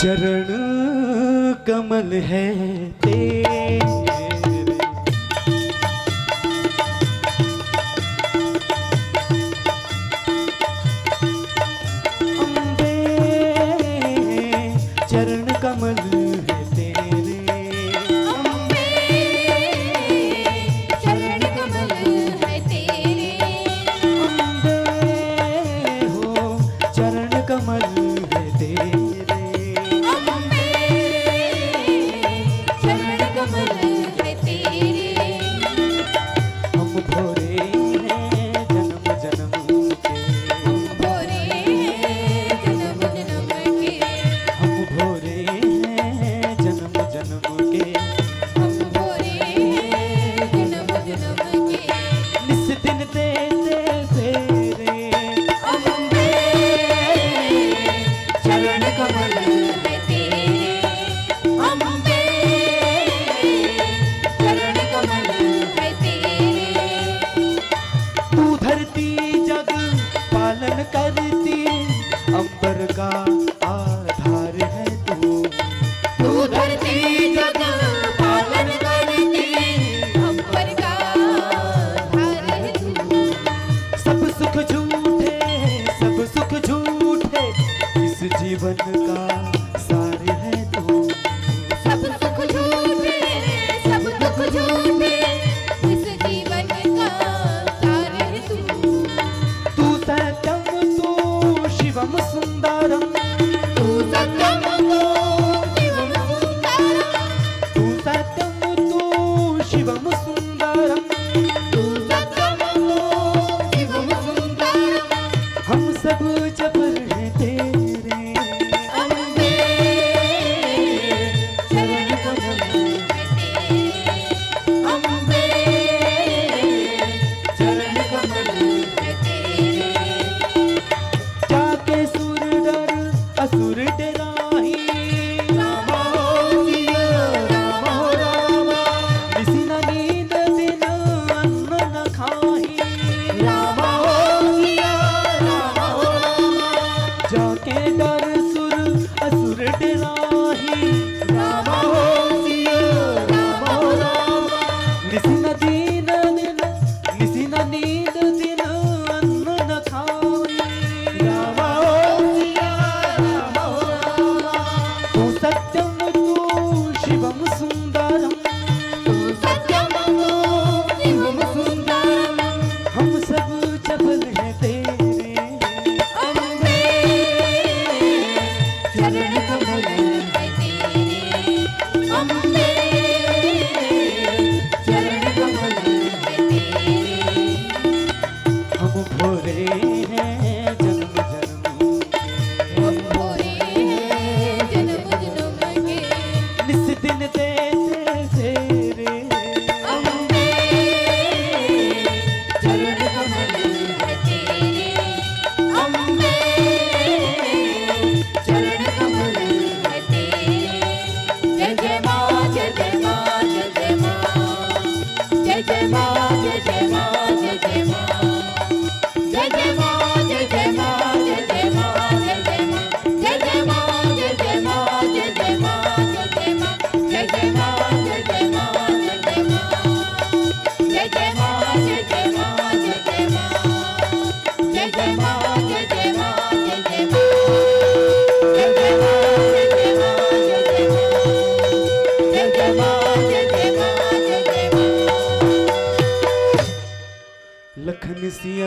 चरण कमल है तेरे, अम्बे चरण कमल है तेरे, अम्बे चरण कमल है तेरे, अम्बे हो चरण कमल है तेरे, अम्बे चरण कमल है तेरे। हम भोरे हैं जन्म जन्म के, भोरे जन्म जन्म के, हम भोरे हैं जन्म जन्म के, हम भोरे जन्म जन्म के। निस दिन देते फेरे, अम्बे चरण कमल है तेरे, अम्बे चरण कमल है तेरे। तू धरती जग पालन करती, अंबर का आधार है तू, तू धरती जग पालन करती, अंबर का आधार है तू। सब सुख झूठे इस जीवन का सार है तू, सब सुख झूठे, सब दुख झूठे, इस जीवन का सार है तू। तू सत्यम तू शिवम सुंदरम, तू सत्यम तू शिवम सुंदरम, तू सत्यम तू शिवम सुंदरम, तू सत्यम तू शिवम सुंदरम। हम सब जबर हैं तेरे, अम्बे चरण कमल है तेरे, अम्बे चरण कमल है तेरे। जाके सुर डर असुर डराही, रामा हो सिया रामा हो रामा, निसी न नींद दिन अन्न न खाही, रामा हो सिया रामा हो रामा, जाके डर सुर असुर डराही, रामा हो सिया रामा हो रामा, निसी न नींद दिन अन्न न खाही, रामा हो सिया रामा हो रामा। तू सत्यम तू शिवम सुंदरम, तू सत्यम तू शिवम सुंदरम, हम सब जबल हैं तेरे, अम्बे चरण कमल है तेरे, अम्बे चरण कमल है तेरे। हम भोरे हैं जन्म जन्म के, हम भोरे जन्म जन्म के, निस दिन देते फेरे, अम्बे चरण कमल है तेरे, अम्बे चरण कमल है तेरे। जय जय माँ जय जय माँ जय जय माँ, जय जय माँ जय जय माँ जय जय माँ, जय जय माँ जय जय माँ जय जय माँ जय जय माँ, जय जय माँ जय जय माँ जय जय माँ जय जय माँ, जय जय माँ जय जय माँ जय जय माँ, जय जय माँ जय जय माँ जय जय माँ, जय जय माँ जय जय माँ जय जय माँ, जय जय माँ जय जय माँ जय जय माँ, जय जय माँ जय जय माँ जय जय माँ। लखन सिया